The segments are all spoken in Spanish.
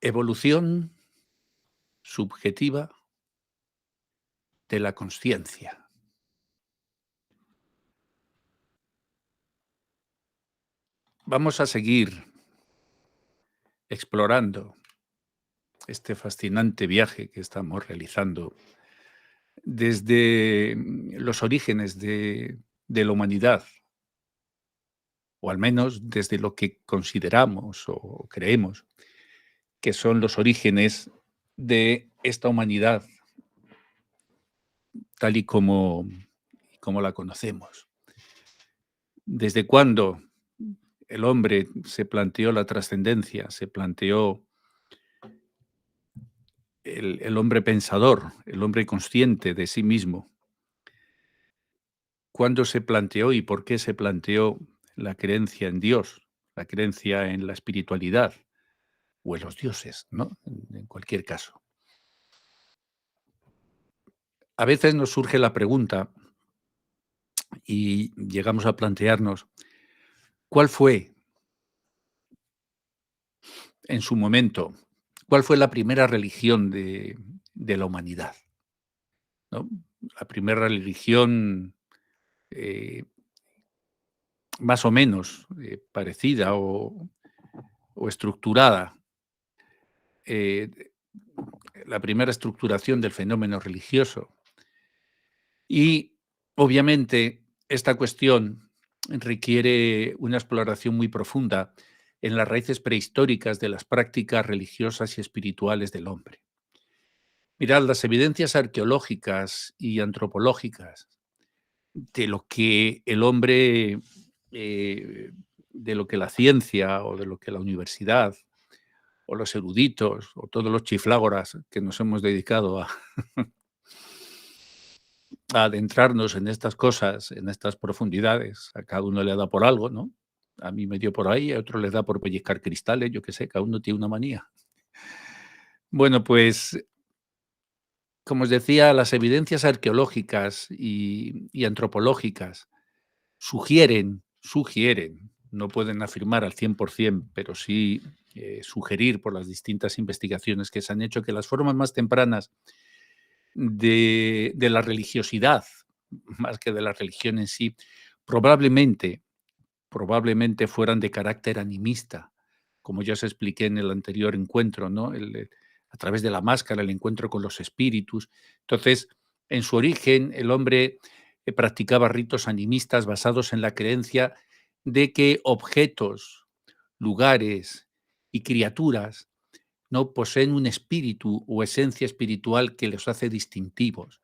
Evolución subjetiva de la consciencia. Vamos a seguir explorando este fascinante viaje que estamos realizando desde los orígenes de la humanidad, o al menos desde lo que consideramos o creemos que son los orígenes de esta humanidad tal y como la conocemos. ¿Desde cuándo el hombre se planteó la trascendencia, se planteó el hombre pensador, el hombre consciente de sí mismo? ¿Cuándo se planteó y por qué se planteó la creencia en Dios, la creencia en la espiritualidad o en los dioses, ¿no? En cualquier caso. A veces nos surge la pregunta y llegamos a plantearnos, ¿cuál fue en su momento, cuál fue la primera religión de la humanidad? ¿No? La primera religión más o menos parecida o estructurada, la primera estructuración del fenómeno religioso. Y obviamente esta cuestión requiere una exploración muy profunda en las raíces prehistóricas de las prácticas religiosas y espirituales del hombre. Mirad, las evidencias arqueológicas y antropológicas de lo que el hombre, de lo que la ciencia o de lo que la universidad o los eruditos o todos los chiflágoras que nos hemos dedicado a adentrarnos en estas cosas, en estas profundidades, a cada uno le da por algo, ¿no? A mí me dio por ahí, a otro les da por pellizcar cristales, yo qué sé, cada uno tiene una manía. Bueno, pues, como os decía, las evidencias arqueológicas y antropológicas sugieren, no pueden afirmar al 100%, pero sí sugerir por las distintas investigaciones que se han hecho que las formas más tempranas de la religiosidad, más que de la religión en sí, probablemente fueran de carácter animista, como ya os expliqué en el anterior encuentro, ¿no? A través de la máscara, el encuentro con los espíritus. Entonces, en su origen, el hombre practicaba ritos animistas basados en la creencia de que objetos, lugares y criaturas no poseen un espíritu o esencia espiritual que los hace distintivos.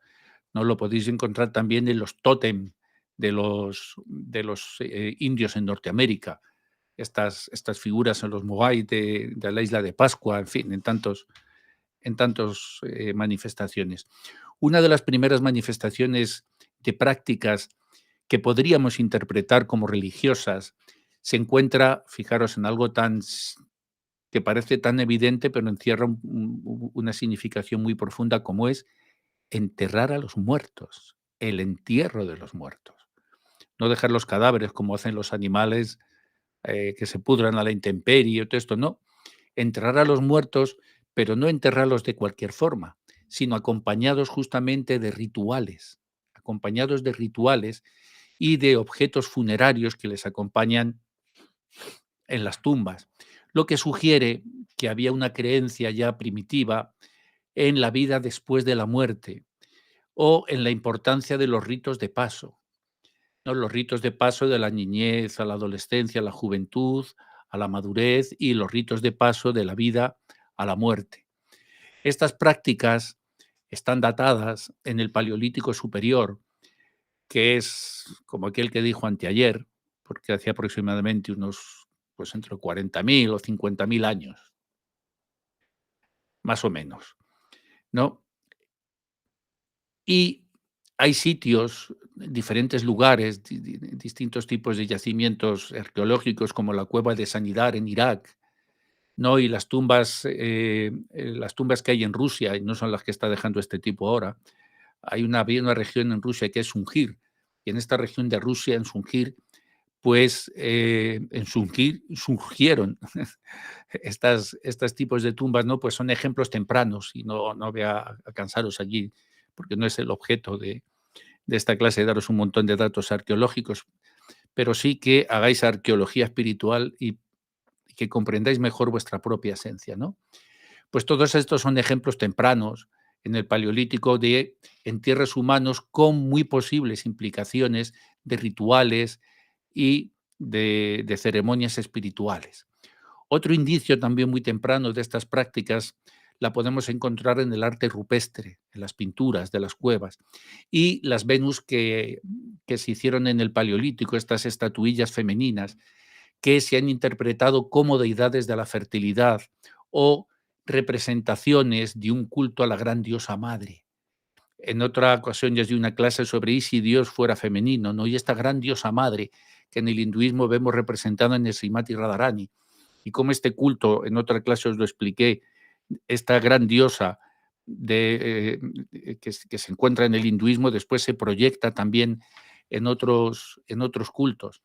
¿No? Lo podéis encontrar también en los tótem de los indios en Norteamérica, estas figuras en los Moai de la isla de Pascua, en fin, en tantos manifestaciones. Una de las primeras manifestaciones de prácticas que podríamos interpretar como religiosas se encuentra, fijaros, en algo que parece tan evidente, pero encierra una significación muy profunda, como es enterrar a los muertos, el entierro de los muertos. No dejar los cadáveres como hacen los animales que se pudran a la intemperie, todo esto, no. Enterrar a los muertos, pero no enterrarlos de cualquier forma, sino acompañados de rituales y de objetos funerarios que les acompañan en las tumbas, lo que sugiere que había una creencia ya primitiva en la vida después de la muerte o en la importancia de los ritos de paso, ¿no? Los ritos de paso de la niñez a la adolescencia, a la juventud, a la madurez y los ritos de paso de la vida a la muerte. Estas prácticas están datadas en el Paleolítico Superior, que es como aquel que dijo anteayer, porque hacía aproximadamente unos, pues entre 40.000 o 50.000 años, más o menos, ¿no? Y hay sitios, diferentes lugares, distintos tipos de yacimientos arqueológicos, como la cueva de Sanidar en Irak, ¿no? Y las tumbas que hay en Rusia, y no son las que está dejando este tipo ahora. Había una región en Rusia que es Sungir, y en esta región de Rusia, en Sungir, pues surgieron estos tipos de tumbas, ¿no? Pues son ejemplos tempranos y no voy a cansaros allí, porque no es el objeto de esta clase daros un montón de datos arqueológicos, pero sí que hagáis arqueología espiritual y que comprendáis mejor vuestra propia esencia, ¿no? Pues todos estos son ejemplos tempranos en el Paleolítico de entierros humanos con muy posibles implicaciones de rituales y de ceremonias espirituales. Otro indicio también muy temprano de estas prácticas la podemos encontrar en el arte rupestre, en las pinturas de las cuevas y las Venus que se hicieron en el Paleolítico, estas estatuillas femeninas que se han interpretado como deidades de la fertilidad o representaciones de un culto a la gran diosa madre. En otra ocasión ya di una clase sobre y si Dios fuera femenino, ¿no? Y esta gran diosa madre que en el hinduismo vemos representada en el Srimati Radharani, y cómo este culto, en otra clase os lo expliqué, esta gran diosa que se encuentra en el hinduismo, después se proyecta también en otros cultos,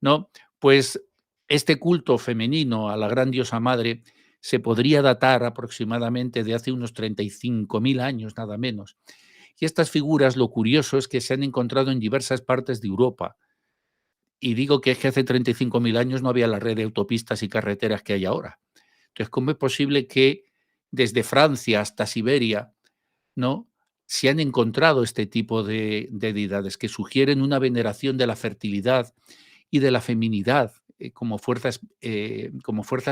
¿no? Pues este culto femenino a la gran diosa madre se podría datar aproximadamente de hace unos 35.000 años, nada menos. Y estas figuras, lo curioso es que se han encontrado en diversas partes de Europa. Y digo que es que hace 35.000 años no había la red de autopistas y carreteras que hay ahora. Entonces, ¿cómo es posible que desde Francia hasta Siberia, ¿no?, se han encontrado este tipo de deidades que sugieren una veneración de la fertilidad y de la feminidad como fuerzas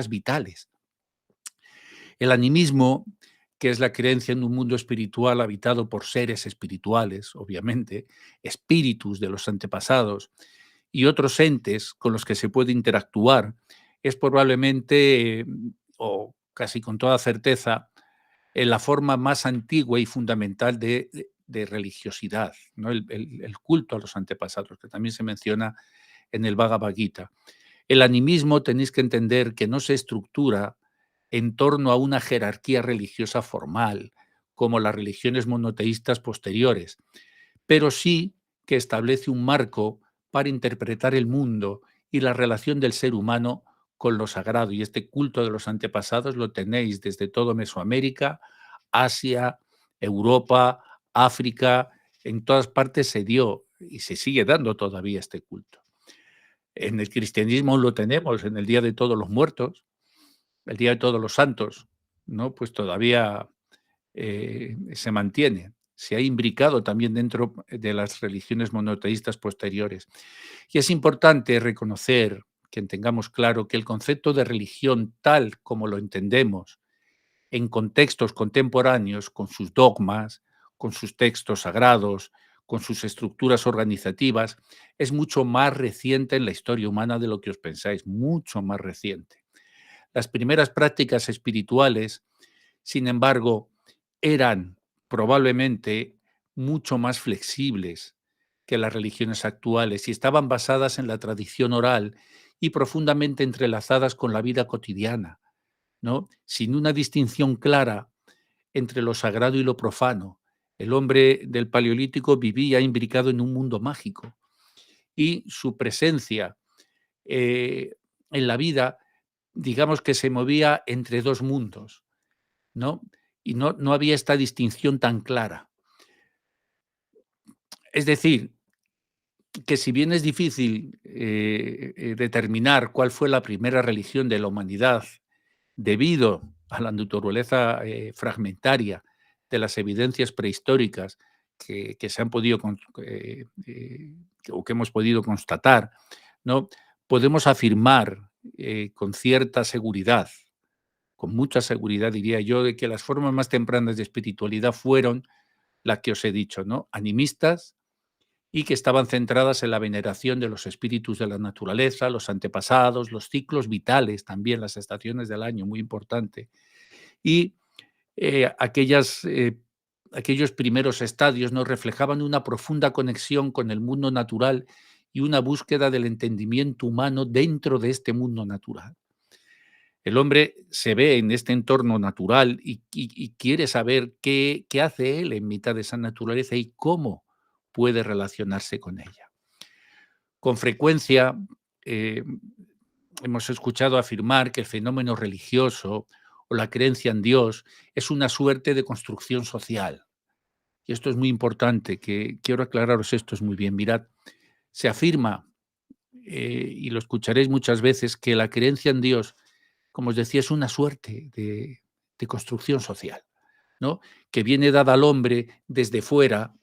vitales? El animismo, que es la creencia en un mundo espiritual habitado por seres espirituales, obviamente, espíritus de los antepasados y otros entes con los que se puede interactuar, es probablemente, o casi con toda certeza, la forma más antigua y fundamental de religiosidad, ¿no? El culto a los antepasados, que también se menciona en el Bhagavad Gita. El animismo tenéis que entender que no se estructura en torno a una jerarquía religiosa formal, como las religiones monoteístas posteriores, pero sí que establece un marco para interpretar el mundo y la relación del ser humano con lo sagrado. Y este culto de los antepasados lo tenéis desde todo Mesoamérica, Asia, Europa, África, en todas partes se dio y se sigue dando todavía este culto. En el cristianismo lo tenemos en el Día de Todos los Muertos, el Día de Todos los Santos, ¿no? Pues todavía se mantiene. Se ha imbricado también dentro de las religiones monoteístas posteriores. Y es importante reconocer, que tengamos claro, que el concepto de religión tal como lo entendemos en contextos contemporáneos, con sus dogmas, con sus textos sagrados, con sus estructuras organizativas, es mucho más reciente en la historia humana de lo que os pensáis, mucho más reciente. Las primeras prácticas espirituales, sin embargo, eran probablemente mucho más flexibles que las religiones actuales y estaban basadas en la tradición oral y profundamente entrelazadas con la vida cotidiana, ¿no? Sin una distinción clara entre lo sagrado y lo profano. El hombre del Paleolítico vivía imbricado en un mundo mágico y su presencia eh, en la vida, digamos que se movía entre dos mundos, ¿no? Y no había esta distinción tan clara. Es decir, que si bien es difícil determinar cuál fue la primera religión de la humanidad debido a la naturaleza fragmentaria de las evidencias prehistóricas que se han podido o que hemos podido constatar, ¿no? Podemos afirmar con cierta seguridad, con mucha seguridad diría yo, de que las formas más tempranas de espiritualidad fueron las que os he dicho, ¿no? Animistas, y que estaban centradas en la veneración de los espíritus de la naturaleza, los antepasados, los ciclos vitales, también las estaciones del año, muy importante, y aquellos primeros estadios nos reflejaban una profunda conexión con el mundo natural y una búsqueda del entendimiento humano dentro de este mundo natural. El hombre se ve en este entorno natural y quiere saber qué hace él en mitad de esa naturaleza y cómo puede relacionarse con ella. Con frecuencia, eh, hemos escuchado afirmar que el fenómeno religioso o la creencia en Dios es una suerte de construcción social. Y esto es muy importante, que quiero aclararos esto es muy bien. Mirad, se afirma, y lo escucharéis muchas veces, que la creencia en Dios, como os decía, es una suerte de construcción social, ¿no? Que viene dada al hombre desde fuera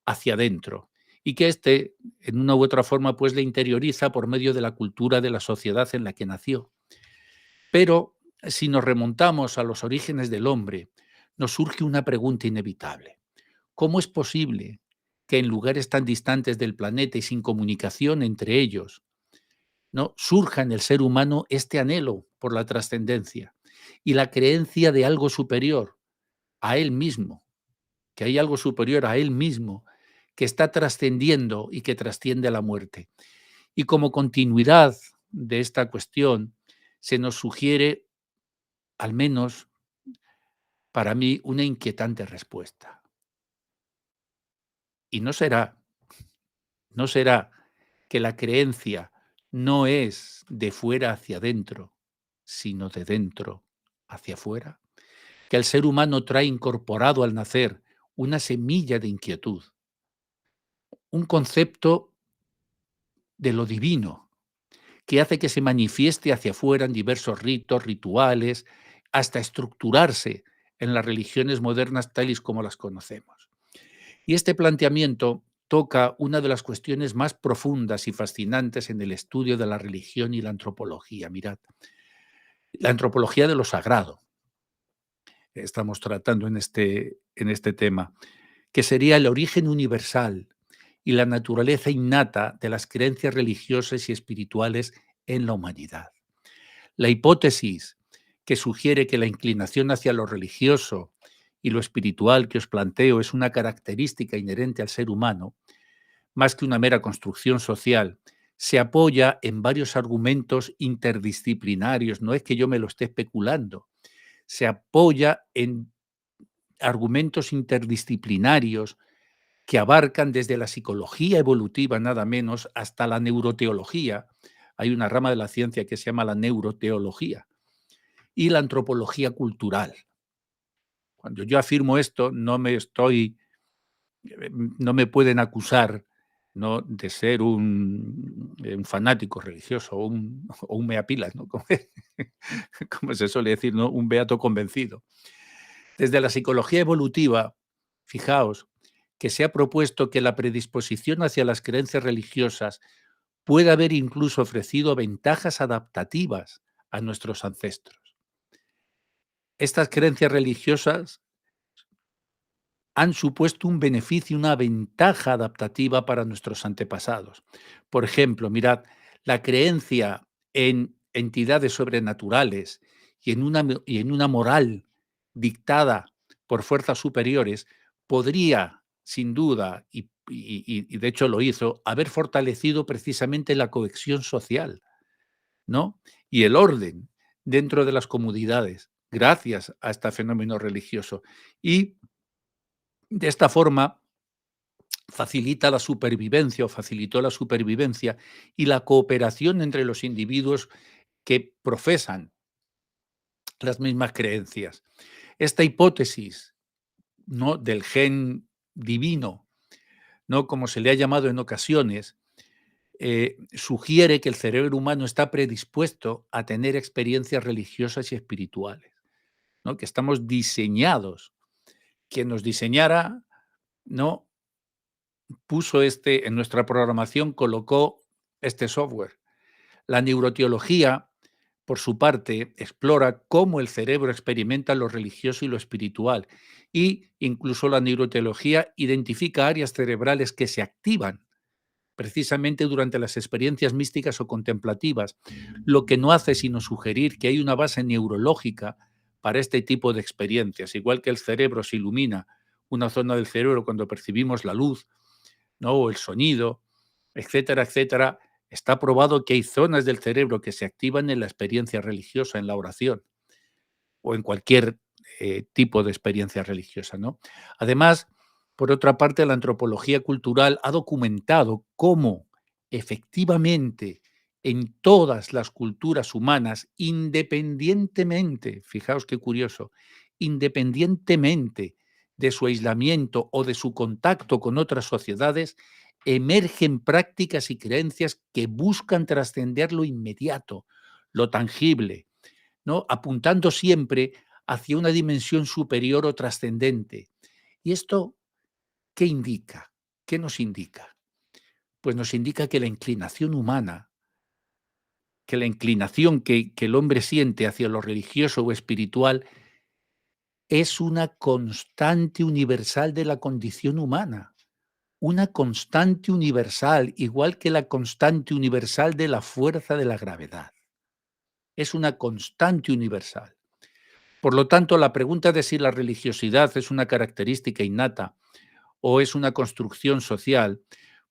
hacia adentro y que éste, en una u otra forma, pues le interioriza por medio de la cultura de la sociedad en la que nació. Pero si nos remontamos a los orígenes del hombre, nos surge una pregunta inevitable. ¿Cómo es posible que en lugares tan distantes del planeta y sin comunicación entre ellos, ¿no?, surja en el ser humano este anhelo por la trascendencia y la creencia de algo superior a él mismo, que hay algo superior a él mismo que está trascendiendo y que trasciende a la muerte? Y como continuidad de esta cuestión, se nos sugiere, al menos para mí, una inquietante respuesta. Y no será que la creencia no es de fuera hacia adentro, sino de dentro hacia afuera, que el ser humano trae incorporado al nacer una semilla de inquietud, un concepto de lo divino, que hace que se manifieste hacia afuera en diversos ritos, rituales, hasta estructurarse en las religiones modernas tales como las conocemos. Y este planteamiento toca una de las cuestiones más profundas y fascinantes en el estudio de la religión y la antropología. Mirad, la antropología de lo sagrado, estamos tratando en este tema, que sería el origen universal y la naturaleza innata de las creencias religiosas y espirituales en la humanidad. La hipótesis que sugiere que la inclinación hacia lo religioso y lo espiritual que os planteo es una característica inherente al ser humano, más que una mera construcción social, se apoya en varios argumentos interdisciplinarios, no es que yo me lo esté especulando, se apoya en argumentos interdisciplinarios que abarcan desde la psicología evolutiva nada menos hasta la neuroteología. Hay una rama de la ciencia que se llama la neuroteología y la antropología cultural. Cuando yo afirmo esto, no me pueden acusar, ¿no?, de ser un fanático religioso o un meapilas, ¿no? Como se suele decir, ¿no? Un beato convencido. Desde la psicología evolutiva, fijaos que se ha propuesto que la predisposición hacia las creencias religiosas puede haber incluso ofrecido ventajas adaptativas a nuestros ancestros. Estas creencias religiosas han supuesto un beneficio, una ventaja adaptativa para nuestros antepasados. Por ejemplo, mirad, la creencia en entidades sobrenaturales y en una moral dictada por fuerzas superiores podría, sin duda, y de hecho lo hizo, haber fortalecido precisamente la cohesión social, ¿no?, y el orden dentro de las comunidades, gracias a este fenómeno religioso. Y de esta forma facilita la supervivencia o facilitó la supervivencia y la cooperación entre los individuos que profesan las mismas creencias. Esta hipótesis, ¿no?, del gen divino, ¿no?, como se le ha llamado en ocasiones, sugiere que el cerebro humano está predispuesto a tener experiencias religiosas y espirituales, ¿no?, que estamos diseñados. Quien nos diseñara, ¿no?, puso en nuestra programación colocó este software. La neuroteología, por su parte, explora cómo el cerebro experimenta lo religioso y lo espiritual, y incluso la neuroteología identifica áreas cerebrales que se activan precisamente durante las experiencias místicas o contemplativas, lo que no hace sino sugerir que hay una base neurológica para este tipo de experiencias. Igual que el cerebro se ilumina una zona del cerebro cuando percibimos la luz, ¿no?, o el sonido, etcétera, etcétera, está probado que hay zonas del cerebro que se activan en la experiencia religiosa, en la oración o en cualquier tipo de experiencia religiosa, ¿no? Además, por otra parte, la antropología cultural ha documentado cómo efectivamente en todas las culturas humanas, independientemente, fijaos qué curioso, independientemente de su aislamiento o de su contacto con otras sociedades, emergen prácticas y creencias que buscan trascender lo inmediato, lo tangible, ¿no? Apuntando siempre hacia una dimensión superior o trascendente. ¿Y esto qué indica? ¿Qué nos indica? Pues nos indica que la inclinación humana, que la inclinación que el hombre siente hacia lo religioso o espiritual es una constante universal de la condición humana, una constante universal, igual que la constante universal de la fuerza de la gravedad. Es una constante universal. Por lo tanto, la pregunta de si la religiosidad es una característica innata o es una construcción social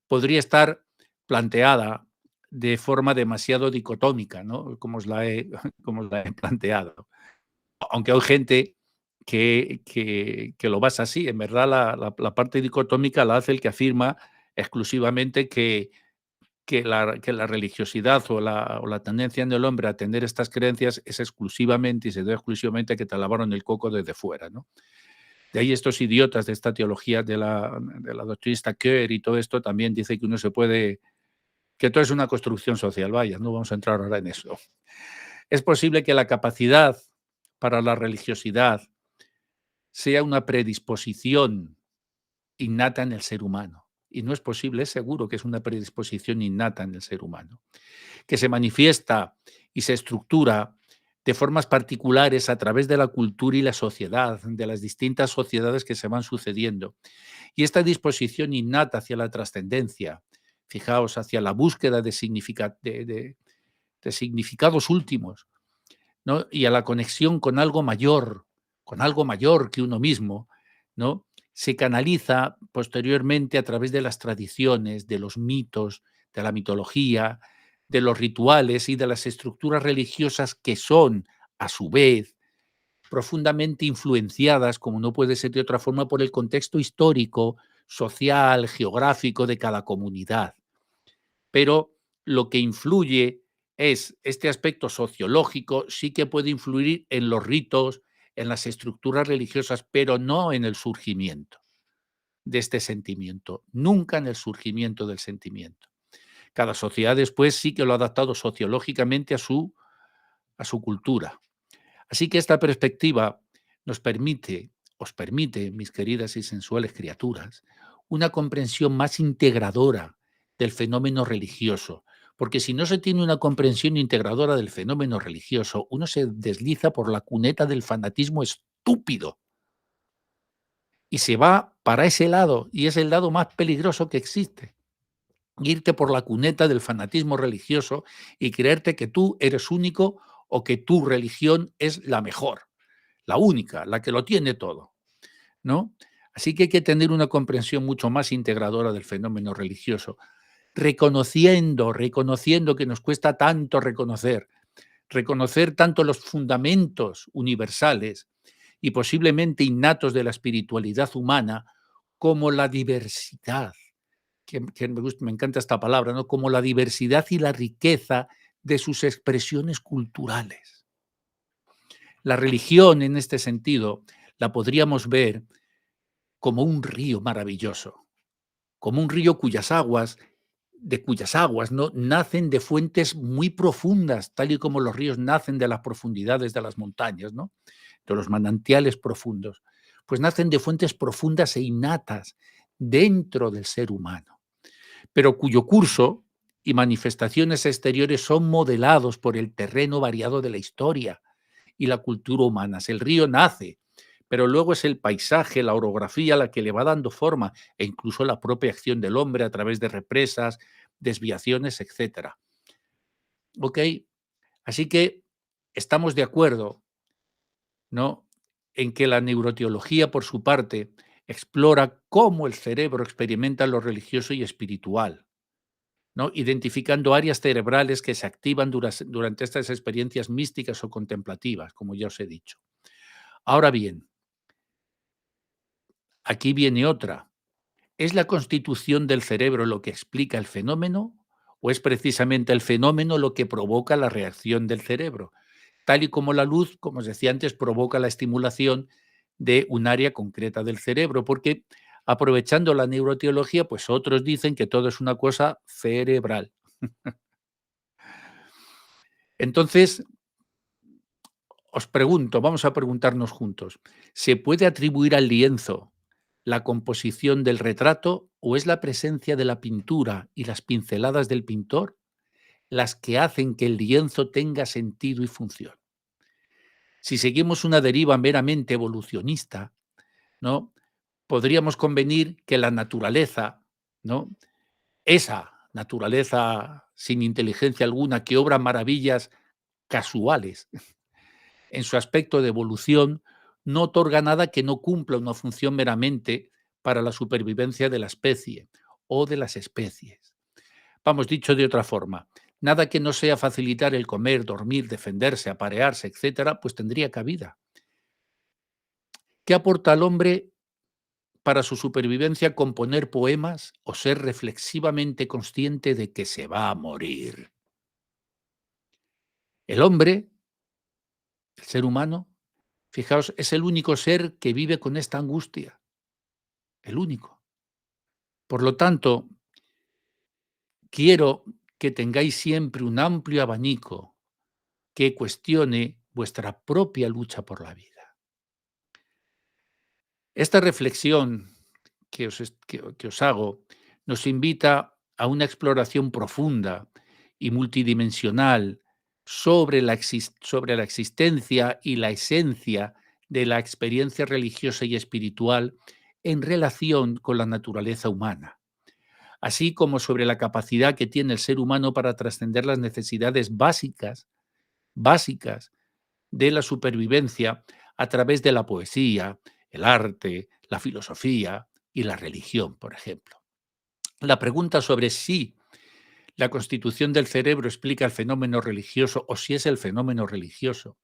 podría estar planteada de forma demasiado dicotómica, ¿no? Como os la he, como os la he planteado. Aunque hay gente que lo basa así. En verdad, la parte dicotómica la hace el que afirma exclusivamente que la religiosidad o la tendencia en el hombre a tener estas creencias es exclusivamente y se debe exclusivamente a que te lavaron el coco desde fuera, ¿no? De ahí estos idiotas de esta teología de la doctrinista Kerr y todo esto también dice que uno se puede, que todo es una construcción social. Vaya, no vamos a entrar ahora en eso. Es posible que la capacidad para la religiosidad sea una predisposición innata en el ser humano. Y no es posible, es seguro que es una predisposición innata en el ser humano, que se manifiesta y se estructura de formas particulares a través de la cultura y la sociedad, de las distintas sociedades que se van sucediendo. Y esta disposición innata hacia la trascendencia, fijaos, hacia la búsqueda de significados últimos, ¿no? Y a la conexión con algo mayor que uno mismo, ¿no? Se canaliza posteriormente a través de las tradiciones, de los mitos, de la mitología, de los rituales y de las estructuras religiosas que son, a su vez, profundamente influenciadas, como no puede ser de otra forma, por el contexto histórico, social, geográfico de cada comunidad. Pero lo que influye es este aspecto sociológico, sí que puede influir en los ritos, en las estructuras religiosas, pero no en el surgimiento de este sentimiento, nunca en el surgimiento del sentimiento. Cada sociedad después sí que lo ha adaptado sociológicamente a su cultura. Así que esta perspectiva nos permite, os permite, mis queridas y sensuales criaturas, una comprensión más integradora del fenómeno religioso, porque si no se tiene una comprensión integradora del fenómeno religioso, uno se desliza por la cuneta del fanatismo estúpido y se va para ese lado, y es el lado más peligroso que existe. Irte por la cuneta del fanatismo religioso y creerte que tú eres único o que tu religión es la mejor, la única, la que lo tiene todo, ¿no? Así que hay que tener una comprensión mucho más integradora del fenómeno religioso, reconociendo que nos cuesta tanto reconocer tanto los fundamentos universales y posiblemente innatos de la espiritualidad humana como la diversidad, que me encanta esta palabra, ¿no? Como la diversidad y la riqueza de sus expresiones culturales. La religión, en este sentido, la podríamos ver como un río maravilloso, como un río cuyas aguas, ¿no? Nacen de fuentes muy profundas, tal y como los ríos nacen de las profundidades de las montañas, ¿no? De los manantiales profundos. Pues nacen de fuentes profundas e innatas dentro del ser humano, pero cuyo curso y manifestaciones exteriores son modelados por el terreno variado de la historia y la cultura humanas. El río nace, pero luego es el paisaje, la orografía la que le va dando forma e incluso la propia acción del hombre a través de represas, desviaciones, etcétera. ¿Ok? Así que estamos de acuerdo, ¿no? En que la neuroteología, por su parte, explora cómo el cerebro experimenta lo religioso y espiritual, ¿no? Identificando áreas cerebrales que se activan durante estas experiencias místicas o contemplativas, como ya os he dicho. Ahora bien, aquí viene otra. ¿Es la constitución del cerebro lo que explica el fenómeno ¿O es precisamente el fenómeno lo que provoca la reacción del cerebro? Tal y como la luz, como os decía antes, provoca la estimulación de un área concreta del cerebro, porque aprovechando la neuroteología, pues otros dicen que todo es una cosa cerebral. Entonces, os pregunto, vamos a preguntarnos juntos, ¿se puede atribuir al lienzo la composición del retrato o es la presencia de la pintura y las pinceladas del pintor las que hacen que el lienzo tenga sentido y función? Si seguimos una deriva meramente evolucionista, ¿no? Podríamos convenir que la naturaleza, ¿no? Esa naturaleza sin inteligencia alguna que obra maravillas casuales en su aspecto de evolución, no otorga nada que no cumpla una función meramente para la supervivencia de la especie o de las especies. Vamos, dicho de otra forma, nada que no sea facilitar el comer, dormir, defenderse, aparearse, etcétera, pues tendría cabida. ¿Qué aporta al hombre para su supervivencia componer poemas o ser reflexivamente consciente de que se va a morir? El hombre, el ser humano, fijaos, es el único ser que vive con esta angustia, el único. Por lo tanto, quiero que tengáis siempre un amplio abanico que cuestione vuestra propia lucha por la vida. Esta reflexión que os hago nos invita a una exploración profunda y multidimensional sobre la existencia y la esencia de la experiencia religiosa y espiritual en relación con la naturaleza humana, así como sobre la capacidad que tiene el ser humano para trascender las necesidades básicas de la supervivencia a través de la poesía, el arte, la filosofía y la religión, por ejemplo. La pregunta sobre si la constitución del cerebro explica el fenómeno religioso o si es el fenómeno religioso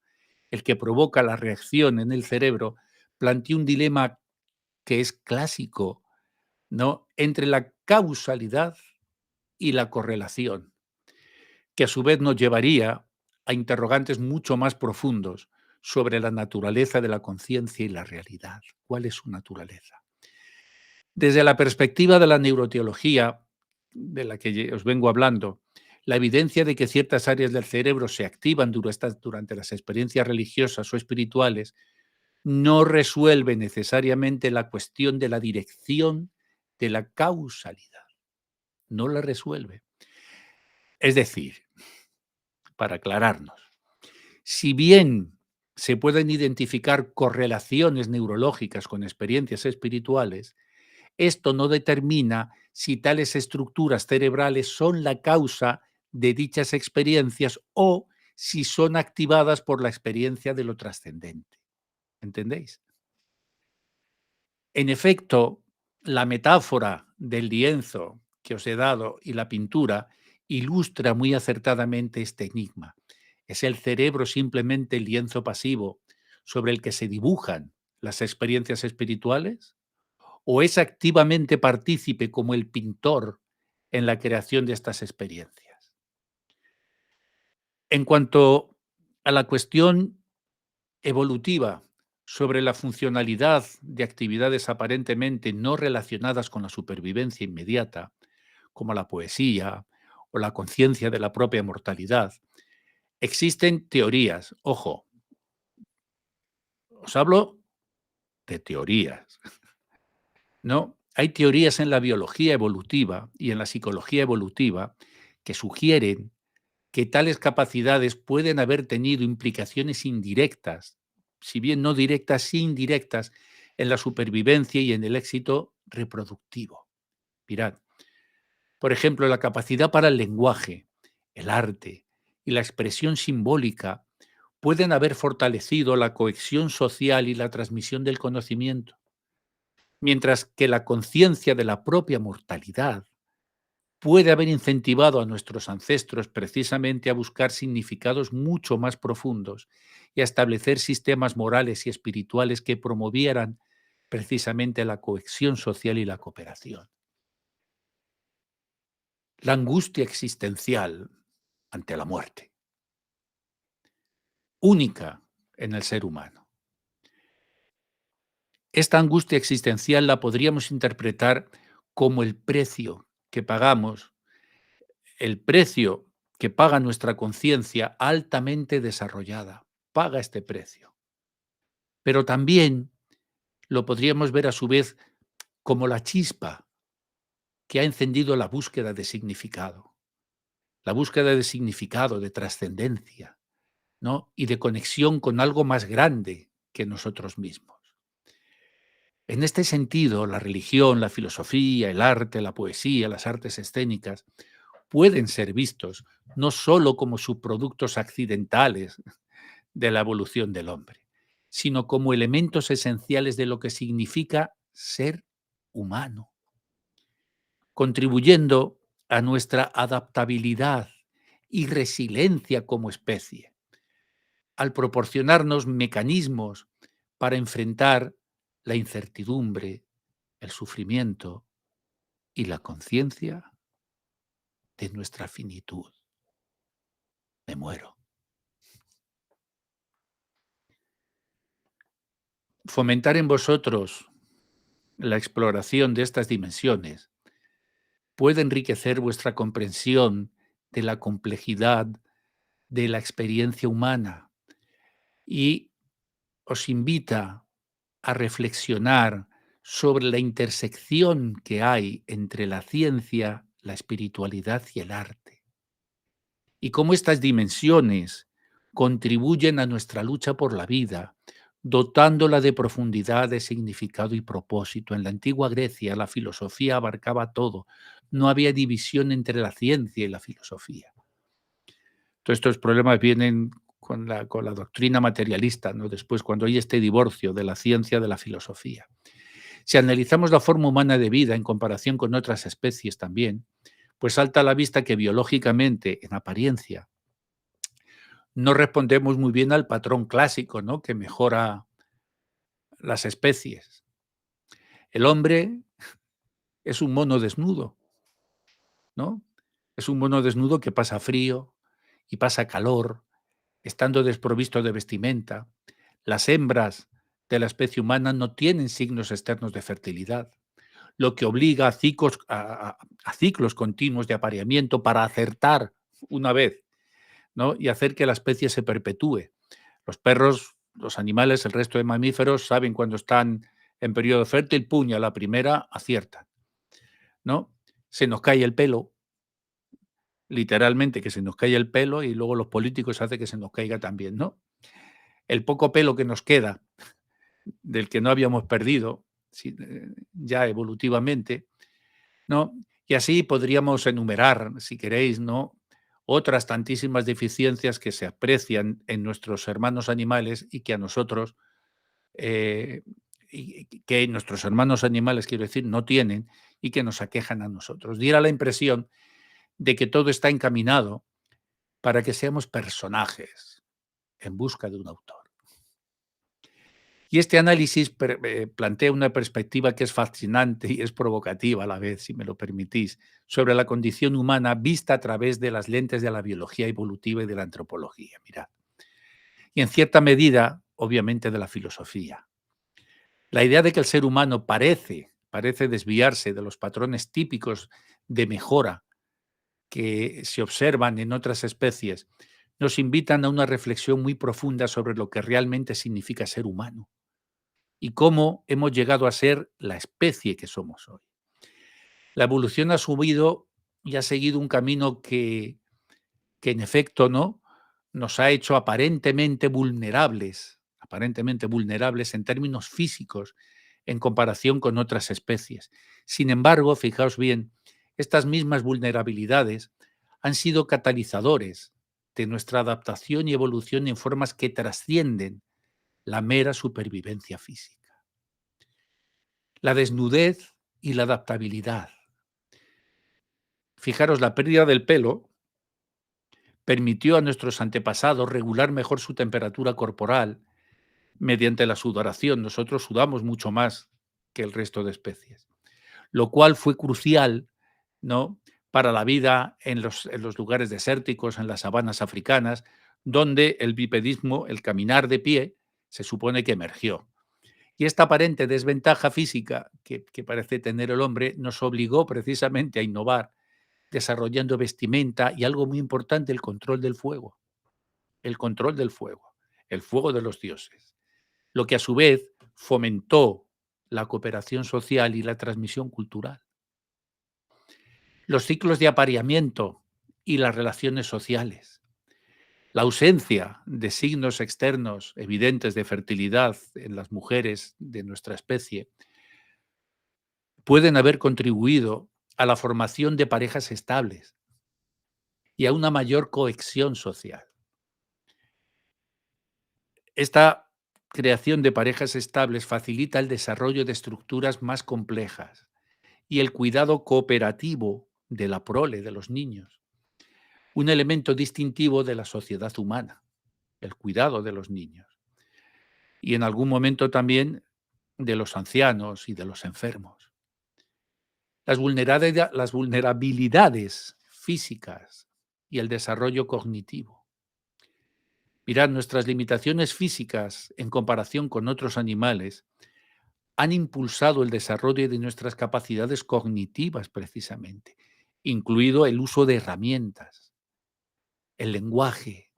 el que provoca la reacción en el cerebro plantea un dilema que es clásico, ¿no? Entre la causalidad y la correlación, que a su vez nos llevaría a interrogantes mucho más profundos sobre la naturaleza de la conciencia y la realidad. ¿Cuál es su naturaleza? Desde la perspectiva de la neuroteología, de la que os vengo hablando, la evidencia de que ciertas áreas del cerebro se activan durante las experiencias religiosas o espirituales no resuelve necesariamente la cuestión de la dirección de la causalidad. No la resuelve. Es decir, para aclararnos, si bien se pueden identificar correlaciones neurológicas con experiencias espirituales, esto no determina si tales estructuras cerebrales son la causa de dichas experiencias o si son activadas por la experiencia de lo trascendente. ¿Entendéis? En efecto, la metáfora del lienzo que os he dado y la pintura ilustra muy acertadamente este enigma. ¿Es el cerebro simplemente el lienzo pasivo sobre el que se dibujan las experiencias espirituales? ¿O es activamente partícipe como el pintor en la creación de estas experiencias? En cuanto a la cuestión evolutiva sobre la funcionalidad de actividades aparentemente no relacionadas con la supervivencia inmediata, como la poesía o la conciencia de la propia mortalidad, existen teorías. Ojo, os hablo de teorías, ¿no? Hay teorías en la biología evolutiva y en la psicología evolutiva que sugieren que tales capacidades pueden haber tenido implicaciones indirectas, si bien no directas, sí indirectas, en la supervivencia y en el éxito reproductivo. Mirad, por ejemplo, la capacidad para el lenguaje, el arte y la expresión simbólica pueden haber fortalecido la cohesión social y la transmisión del conocimiento, mientras que la conciencia de la propia mortalidad puede haber incentivado a nuestros ancestros precisamente a buscar significados mucho más profundos y a establecer sistemas morales y espirituales que promovieran precisamente la cohesión social y la cooperación. la angustia existencial ante la muerte, única en el ser humano. Esta angustia existencial la podríamos interpretar como el precio que pagamos, el precio que paga nuestra conciencia altamente desarrollada. Paga este precio. Pero también lo podríamos ver a su vez como la chispa que ha encendido la búsqueda de significado. La búsqueda de significado, de trascendencia, ¿no? Y de conexión con algo más grande que nosotros mismos. En este sentido, la religión, la filosofía, el arte, la poesía, las artes escénicas pueden ser vistos no solo como subproductos accidentales de la evolución del hombre, sino como elementos esenciales de lo que significa ser humano, contribuyendo a nuestra adaptabilidad y resiliencia como especie, al proporcionarnos mecanismos para enfrentar la incertidumbre, el sufrimiento y la conciencia de nuestra finitud. Me muero. Fomentar en vosotros la exploración de estas dimensiones puede enriquecer vuestra comprensión de la complejidad de la experiencia humana y os invita a reflexionar sobre la intersección que hay entre la ciencia, la espiritualidad y el arte, y cómo estas dimensiones contribuyen a nuestra lucha por la vida, dotándola de profundidad, de significado y propósito. En la antigua Grecia la filosofía abarcaba todo, no había división entre la ciencia y la filosofía. Todos estos problemas vienen con la doctrina materialista, ¿no? Después, cuando hay este divorcio de la ciencia de la filosofía. Si analizamos la forma humana de vida en comparación con otras especies también, pues salta a la vista que biológicamente, en apariencia, no respondemos muy bien al patrón clásico, ¿no? Que mejora las especies. El hombre es un mono desnudo, ¿no? Es un mono desnudo que pasa frío y pasa calor, estando desprovisto de vestimenta. Las hembras de la especie humana no tienen signos externos de fertilidad, lo que obliga a ciclos continuos de apareamiento para acertar una vez, ¿no? Y hacer que la especie se perpetúe. Los perros, los animales, el resto de mamíferos saben cuando están en periodo fértil, puña, la primera acierta, ¿no? Se nos cae el pelo, literalmente que se nos cae el pelo y luego los políticos hacen que se nos caiga también, ¿no? El poco pelo que nos queda, del que no habíamos perdido ya evolutivamente, ¿no? Y así podríamos enumerar, si queréis, ¿no? Otras tantísimas deficiencias que se aprecian en nuestros hermanos animales y que a nosotros, y que nuestros hermanos animales, quiero decir, no tienen y que nos aquejan a nosotros. Diera la impresión de que todo está encaminado para que seamos personajes en busca de un autor. Y este análisis plantea una perspectiva que es fascinante y es provocativa a la vez, si me lo permitís, sobre la condición humana vista a través de las lentes de la biología evolutiva y de la antropología. Mirad. Y en cierta medida, obviamente, de la filosofía. La idea de que el ser humano parece desviarse de los patrones típicos de mejora que se observan en otras especies, nos invitan a una reflexión muy profunda sobre lo que realmente significa ser humano y cómo hemos llegado a ser la especie que somos hoy. La evolución ha subido y ha seguido un camino que en efecto, ¿no?, nos ha hecho aparentemente vulnerables en términos físicos en comparación con otras especies. Sin embargo, fijaos bien, estas mismas vulnerabilidades han sido catalizadores de nuestra adaptación y evolución en formas que trascienden la mera supervivencia física. La desnudez y la adaptabilidad. Fijaros, la pérdida del pelo permitió a nuestros antepasados regular mejor su temperatura corporal mediante la sudoración. Nosotros sudamos mucho más que el resto de especies, lo cual fue crucial, ¿no?, para la vida en los lugares desérticos, en las sabanas africanas, donde el bipedismo, el caminar de pie, se supone que emergió. Y esta aparente desventaja física que parece tener el hombre nos obligó precisamente a innovar, desarrollando vestimenta y algo muy importante, el control del fuego. El control del fuego, el fuego de los dioses, lo que a su vez fomentó la cooperación social y la transmisión cultural. Los ciclos de apareamiento y las relaciones sociales. La ausencia de signos externos evidentes de fertilidad en las mujeres de nuestra especie pueden haber contribuido a la formación de parejas estables y a una mayor cohesión social. Esta creación de parejas estables facilita el desarrollo de estructuras más complejas y el cuidado cooperativo de la prole de los niños, un elemento distintivo de la sociedad humana, el cuidado de los niños, y en algún momento también de los ancianos y de los enfermos. Las vulnerabilidades físicas y el desarrollo cognitivo. Mirad, nuestras limitaciones físicas en comparación con otros animales han impulsado el desarrollo de nuestras capacidades cognitivas precisamente, incluido el uso de herramientas, el lenguaje,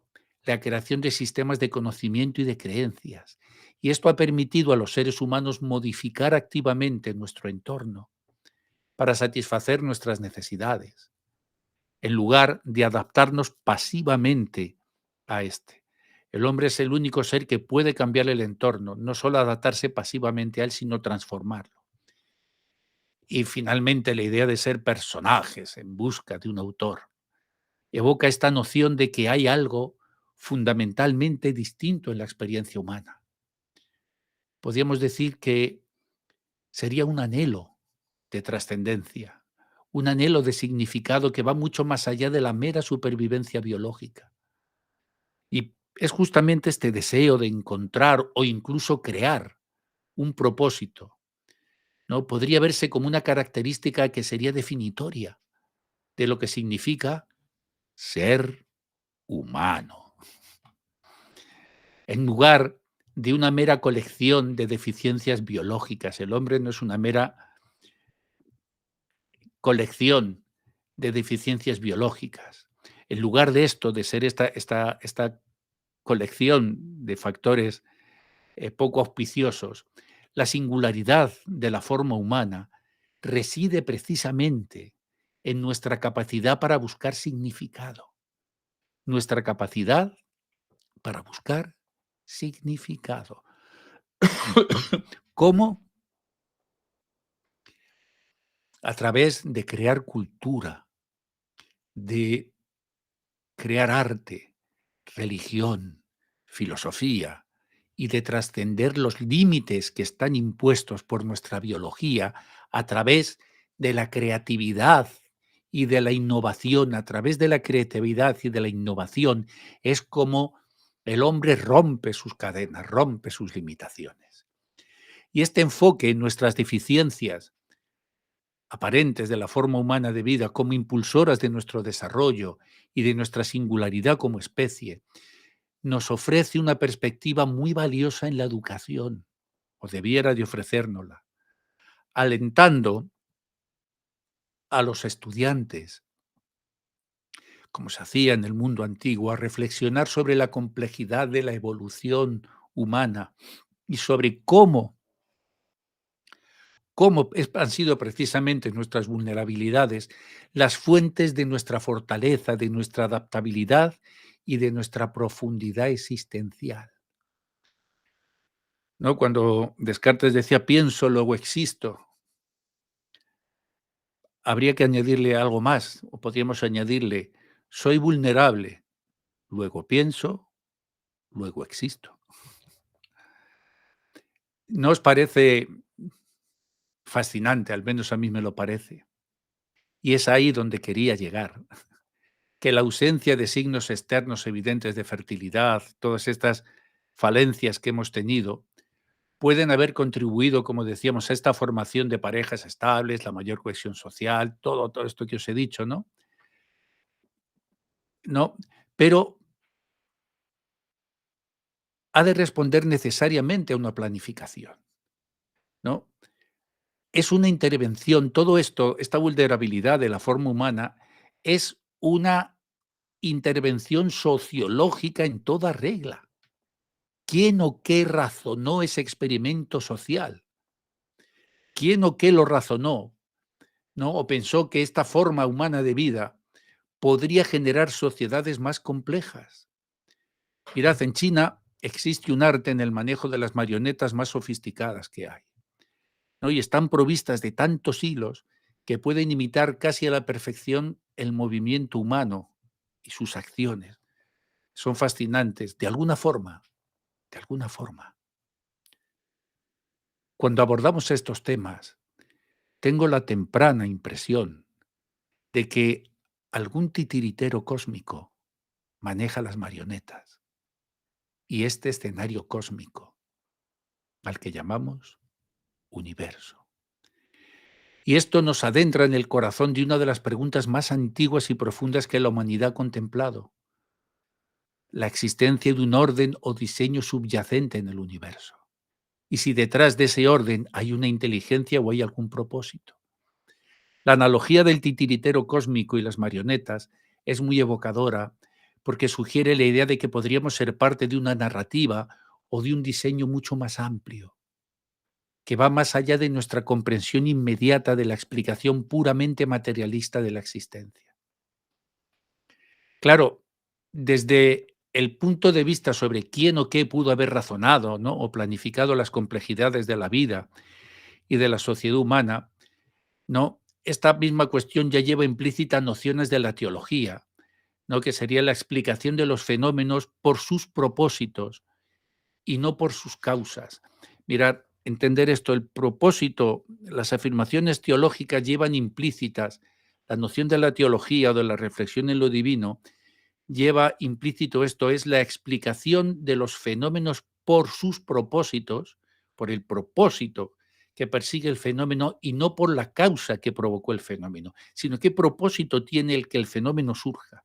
la creación de sistemas de conocimiento y de creencias. Y esto ha permitido a los seres humanos modificar activamente nuestro entorno para satisfacer nuestras necesidades, en lugar de adaptarnos pasivamente a este. El hombre es el único ser que puede cambiar el entorno, no solo adaptarse pasivamente a él, sino transformarlo. Y finalmente la idea de ser personajes en busca de un autor evoca esta noción de que hay algo fundamentalmente distinto en la experiencia humana. Podríamos decir que sería un anhelo de trascendencia, un anhelo de significado que va mucho más allá de la mera supervivencia biológica. Y es justamente este deseo de encontrar o incluso crear un propósito, ¿no? Podría verse como una característica que sería definitoria de lo que significa ser humano, en lugar de una mera colección de deficiencias biológicas. El hombre no es una mera colección de deficiencias biológicas. En lugar de esto, de ser esta colección de factores poco auspiciosos, la singularidad de la forma humana reside precisamente en nuestra capacidad para buscar significado, nuestra capacidad para buscar significado. ¿Cómo? A través de crear cultura, de crear arte, religión, filosofía y de trascender los límites que están impuestos por nuestra biología a través de la creatividad y de la innovación. A través de la creatividad y de la innovación es como el hombre rompe sus cadenas, rompe sus limitaciones. Y este enfoque en nuestras deficiencias aparentes de la forma humana de vida como impulsoras de nuestro desarrollo y de nuestra singularidad como especie, nos ofrece una perspectiva muy valiosa en la educación, o debiera de ofrecérnosla, alentando a los estudiantes, como se hacía en el mundo antiguo, a reflexionar sobre la complejidad de la evolución humana y sobre han sido precisamente nuestras vulnerabilidades las fuentes de nuestra fortaleza, de nuestra adaptabilidad y de nuestra profundidad existencial, ¿no? Cuando Descartes decía pienso, luego existo, habría que añadirle algo más, o podríamos añadirle soy vulnerable, luego pienso, luego existo. ¿No os parece fascinante? Al menos a mí me lo parece. Y es ahí donde quería llegar. Que la ausencia de signos externos evidentes de fertilidad, todas estas falencias que hemos tenido, pueden haber contribuido, como decíamos, a esta formación de parejas estables, la mayor cohesión social, todo esto que os he dicho, ¿no? No, pero ha de responder necesariamente a una planificación, ¿no? Es una intervención, todo esto, esta vulnerabilidad de la forma humana, es una intervención sociológica en toda regla. ¿Quién o qué razonó ese experimento social? ¿Quién o qué lo razonó? ¿No? O pensó que esta forma humana de vida podría generar sociedades más complejas. Mirad, en China existe un arte en el manejo de las marionetas más sofisticadas que hay, ¿no? Y están provistas de tantos hilos que pueden imitar casi a la perfección el movimiento humano y sus acciones. Son fascinantes, de alguna forma, de alguna forma. Cuando abordamos estos temas, tengo la temprana impresión de que algún titiritero cósmico maneja las marionetas y este escenario cósmico al que llamamos universo. Y esto nos adentra en el corazón de una de las preguntas más antiguas y profundas que la humanidad ha contemplado: la existencia de un orden o diseño subyacente en el universo. Y si detrás de ese orden hay una inteligencia o hay algún propósito. La analogía del titiritero cósmico y las marionetas es muy evocadora porque sugiere la idea de que podríamos ser parte de una narrativa o de un diseño mucho más amplio, que va más allá de nuestra comprensión inmediata de la explicación puramente materialista de la existencia. Claro, desde el punto de vista sobre quién o qué pudo haber razonado, ¿no?, o planificado las complejidades de la vida y de la sociedad humana, ¿no?, esta misma cuestión ya lleva implícita nociones de la teología, ¿no?, que sería la explicación de los fenómenos por sus propósitos y no por sus causas. Mirad, entender esto, el propósito, las afirmaciones teológicas llevan implícitas la noción de la teología o de la reflexión en lo divino, lleva implícito esto, es la explicación de los fenómenos por sus propósitos, por el propósito que persigue el fenómeno y no por la causa que provocó el fenómeno, sino qué propósito tiene el que el fenómeno surja.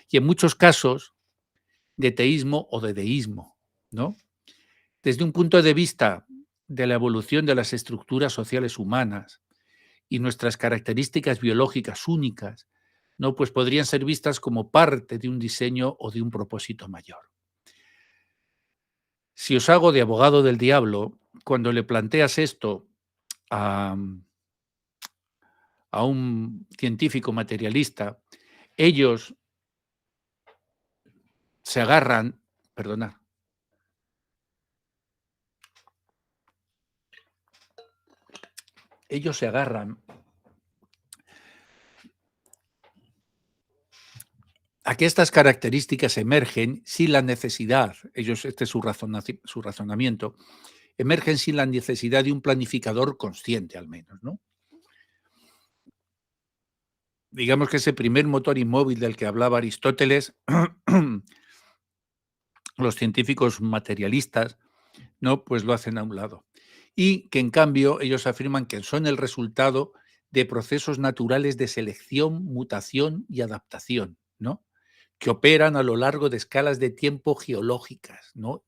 Y en muchos casos de teísmo o de deísmo, ¿no? Desde un punto de vista de la evolución de las estructuras sociales humanas y nuestras características biológicas únicas, ¿no?, pues podrían ser vistas como parte de un diseño o de un propósito mayor. Si os hago de abogado del diablo, cuando le planteas esto a, a un científico materialista, ellos se agarran, perdonad, ellos se agarran a que estas características emergen sin la necesidad, ellos, este es su razonamiento, emergen sin la necesidad de un planificador consciente al menos, ¿no? Digamos que ese primer motor inmóvil del que hablaba Aristóteles, los científicos materialistas, ¿no?, pues lo hacen a un lado. Y que en cambio ellos afirman que son el resultado de procesos naturales de selección, mutación y adaptación, ¿no?, que operan a lo largo de escalas de tiempo geológicas, ¿no?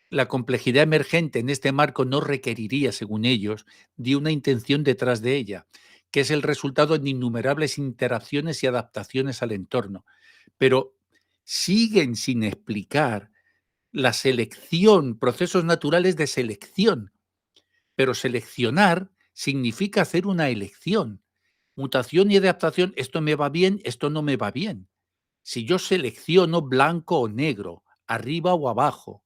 La complejidad emergente en este marco no requeriría, según ellos, de una intención detrás de ella, que es el resultado de innumerables interacciones y adaptaciones al entorno. Pero siguen sin explicar la selección, procesos naturales de selección. Pero seleccionar significa hacer una elección. Mutación y adaptación, esto me va bien, esto no me va bien. Si yo selecciono blanco o negro, arriba o abajo,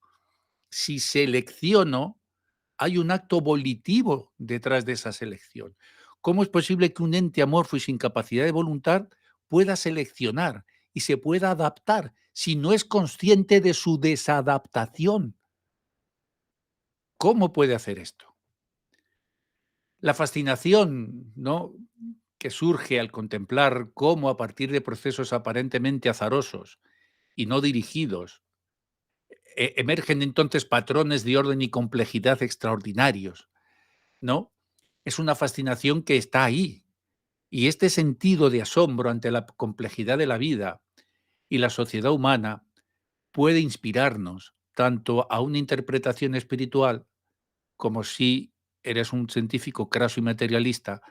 si selecciono, hay un acto volitivo detrás de esa selección. ¿Cómo es posible que un ente amorfo y sin capacidad de voluntad pueda seleccionar y se pueda adaptar si no es consciente de su desadaptación? ¿Cómo puede hacer esto? La fascinación, ¿no?, que surge al contemplar cómo a partir de procesos aparentemente azarosos y no dirigidos, emergen entonces patrones de orden y complejidad extraordinarios, ¿no? Es una fascinación que está ahí. Y este sentido de asombro ante la complejidad de la vida y la sociedad humana puede inspirarnos tanto a una interpretación espiritual como si eres un científico craso y materialista,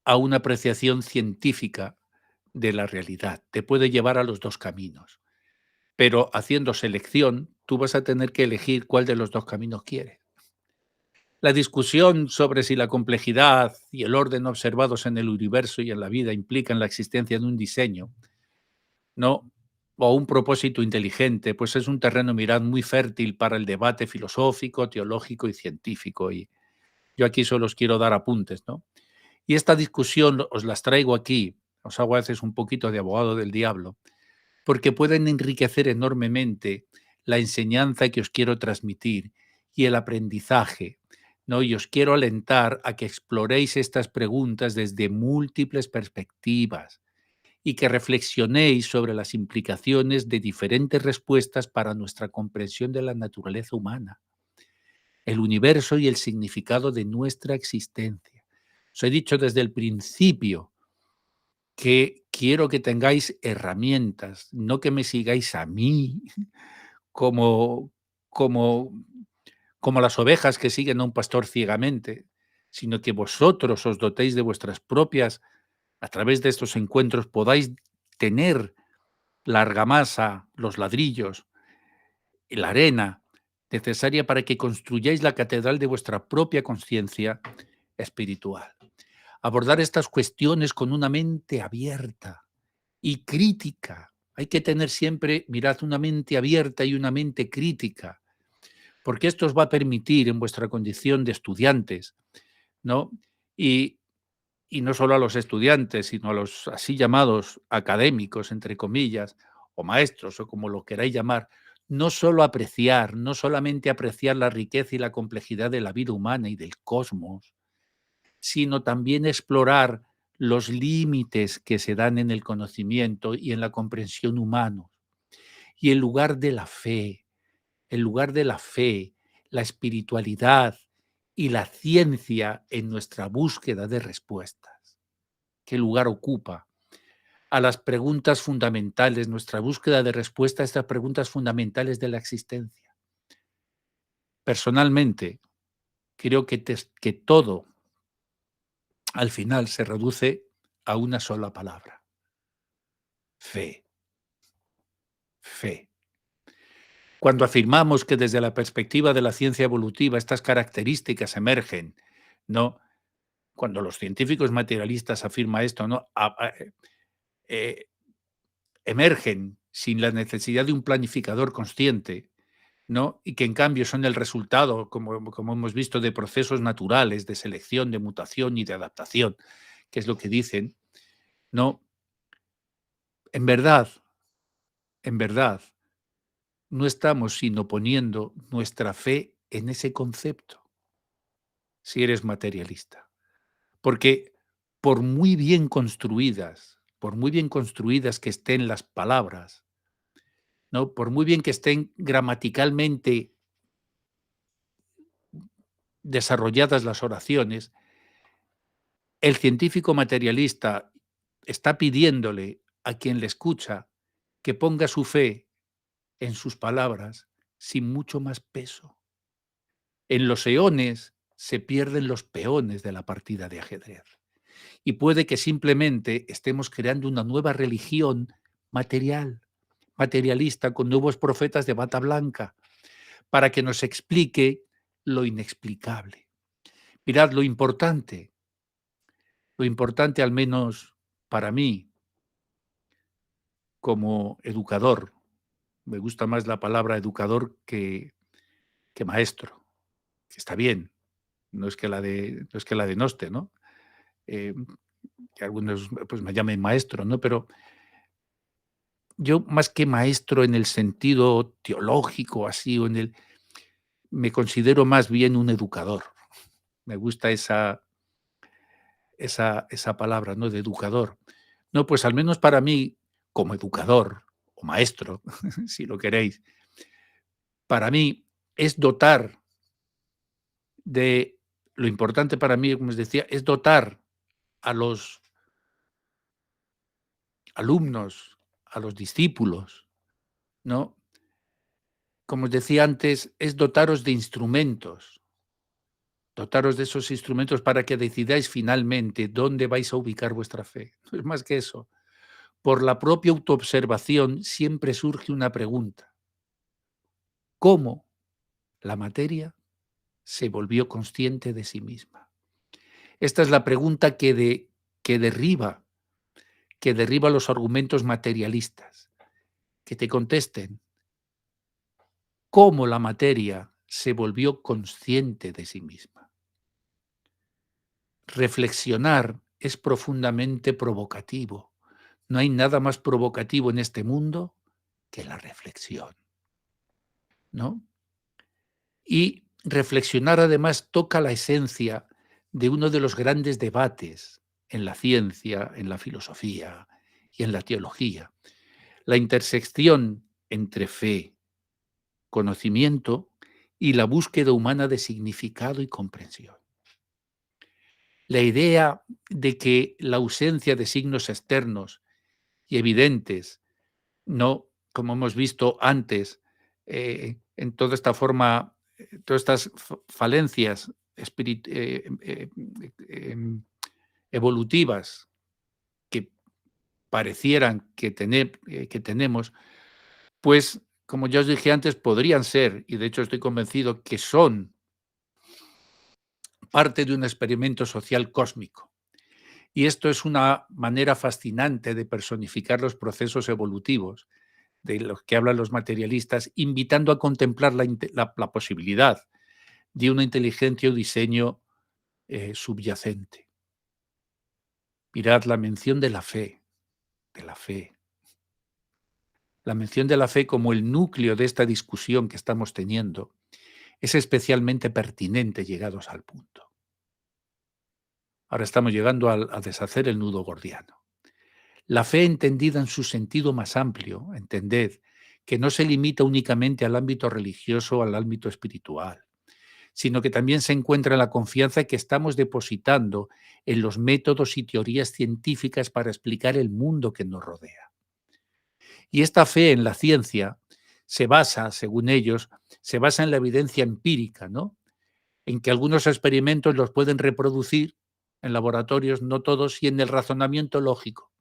a una apreciación científica de la realidad. Te puede llevar a los dos caminos, pero haciendo selección, tú vas a tener que elegir cuál de los dos caminos quieres. La discusión sobre si la complejidad y el orden observados en el universo y en la vida implican la existencia de un diseño, ¿no? O un propósito inteligente, pues es un terreno, mirad, muy fértil para el debate filosófico, teológico y científico. Y yo aquí solo os quiero dar apuntes, ¿no? Y esta discusión os las traigo aquí, os hago a veces un poquito de abogado del diablo, porque pueden enriquecer enormemente la enseñanza que os quiero transmitir y el aprendizaje, ¿no? Y os quiero alentar a que exploréis estas preguntas desde múltiples perspectivas y que reflexionéis sobre las implicaciones de diferentes respuestas para nuestra comprensión de la naturaleza humana, el universo y el significado de nuestra existencia. Os he dicho desde el principio que quiero que tengáis herramientas, no que me sigáis a mí como, como, como las ovejas que siguen a un pastor ciegamente, sino que vosotros os dotéis de vuestras propias, a través de estos encuentros podáis tener la argamasa, los ladrillos y la arena necesaria para que construyáis la catedral de vuestra propia conciencia espiritual. Abordar estas cuestiones con una mente abierta y crítica. Hay que tener siempre, mirad, una mente abierta y una mente crítica, porque esto os va a permitir en vuestra condición de estudiantes, ¿no? Y, y no solo a los estudiantes, sino a los así llamados académicos, entre comillas, o maestros, o como lo queráis llamar, no solo apreciar, no solamente apreciar la riqueza y la complejidad de la vida humana y del cosmos, sino también explorar los límites que se dan en el conocimiento y en la comprensión humanos. Y el lugar de la fe, la espiritualidad y la ciencia en nuestra búsqueda de respuestas. ¿Qué lugar ocupa? A las preguntas fundamentales, nuestra búsqueda de respuesta a estas preguntas fundamentales de la existencia. Personalmente, creo que todo al final se reduce a una sola palabra: fe, fe. Cuando afirmamos que desde la perspectiva de la ciencia evolutiva estas características emergen, ¿no? Cuando los científicos materialistas afirman esto, ¿no? Eh, emergen sin la necesidad de un planificador consciente, ¿no? Y que en cambio son el resultado, como hemos visto, de procesos naturales de selección, de mutación y de adaptación, que es lo que dicen, ¿no? En verdad, en verdad, no estamos sino poniendo nuestra fe en ese concepto, si eres materialista. Porque por muy bien construidas que estén las palabras, ¿no? Por muy bien que estén gramaticalmente desarrolladas las oraciones, el científico materialista está pidiéndole a quien le escucha que ponga su fe en sus palabras sin mucho más peso. En los eones se pierden los peones de la partida de ajedrez. Y puede que simplemente estemos creando una nueva religión material, materialista, con nuevos profetas de bata blanca, para que nos explique lo inexplicable. Mirad, lo importante al menos para mí como educador, me gusta más la palabra educador que maestro, que está bien, no es que la denoste, ¿no? Eh, que algunos pues me llamen maestro, ¿no? Pero yo más que maestro en el sentido teológico, así, me considero más bien un educador. Me gusta esa palabra, ¿no? De educador. No, pues al menos para mí, como educador o maestro, si lo queréis, para mí es dotar de lo importante para mí, como os decía, es dotar a los alumnos, a los discípulos, ¿no? Como os decía antes, es dotaros de instrumentos, dotaros de esos instrumentos para que decidáis finalmente dónde vais a ubicar vuestra fe. No es más que eso. Por la propia autoobservación siempre surge una pregunta: ¿cómo la materia se volvió consciente de sí misma? Esta es la pregunta que derriba, que derriba los argumentos materialistas. Que te contesten: ¿cómo la materia se volvió consciente de sí misma? Reflexionar es profundamente provocativo. No hay nada más provocativo en este mundo que la reflexión, ¿no? Y reflexionar además toca la esencia de uno de los grandes debates en la ciencia, en la filosofía y en la teología: la intersección entre fe, conocimiento y la búsqueda humana de significado y comprensión. La idea de que la ausencia de signos externos y evidentes, no como hemos visto antes, en toda esta forma, todas estas falencias evolutivas que parecieran que tenemos, pues como ya os dije antes, podrían ser, y de hecho estoy convencido que son parte de un experimento social cósmico. Y esto es una manera fascinante de personificar los procesos evolutivos de los que hablan los materialistas, invitando a contemplar la posibilidad de una inteligencia o diseño subyacente. Mirad la mención de la fe, de la fe. La mención de la fe como el núcleo de esta discusión que estamos teniendo es especialmente pertinente llegados al punto. Ahora estamos llegando a deshacer el nudo gordiano. La fe entendida en su sentido más amplio, entended, que no se limita únicamente al ámbito religioso o al ámbito espiritual, sino que también se encuentra en la confianza que estamos depositando en los métodos y teorías científicas para explicar el mundo que nos rodea. Y esta fe en la ciencia se basa, según ellos, se basa en la evidencia empírica, ¿no? En que algunos experimentos los pueden reproducir en laboratorios, no todos, y en el razonamiento lógico.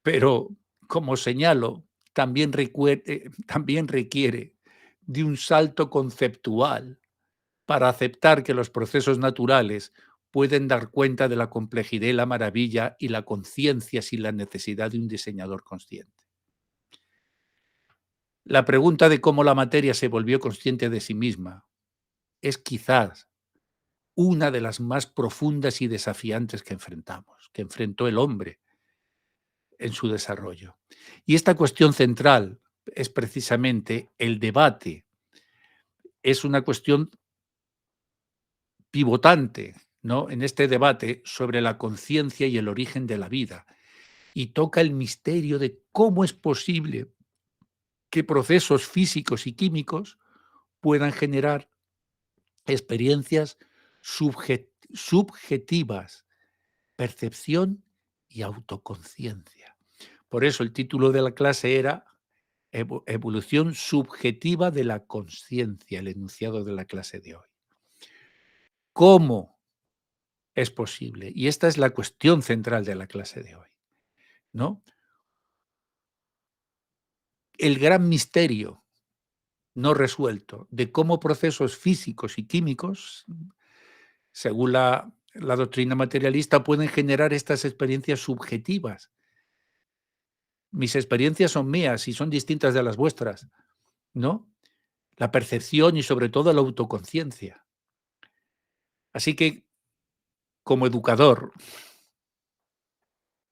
Pero, como señalo, también requiere de un salto conceptual para aceptar que los procesos naturales pueden dar cuenta de la complejidad y la maravilla y la conciencia sin la necesidad de un diseñador consciente. La pregunta de cómo la materia se volvió consciente de sí misma es quizás una de las más profundas y desafiantes que enfrentamos, que enfrentó el hombre en su desarrollo. Y esta cuestión central es precisamente el debate, es una cuestión pivotante, ¿no?, en este debate sobre la conciencia y el origen de la vida, y toca el misterio de cómo es posible que procesos físicos y químicos puedan generar experiencias subjetivas, percepción y autoconciencia. Por eso el título de la clase era Evolución subjetiva de la conciencia, el enunciado de la clase de hoy. ¿Cómo es posible? Y esta es la cuestión central de la clase de hoy, ¿no? El gran misterio no resuelto de cómo procesos físicos y químicos, según la doctrina materialista, pueden generar estas experiencias subjetivas. Mis experiencias son mías y son distintas de las vuestras, ¿no? La percepción y sobre todo la autoconciencia. Así que, como educador,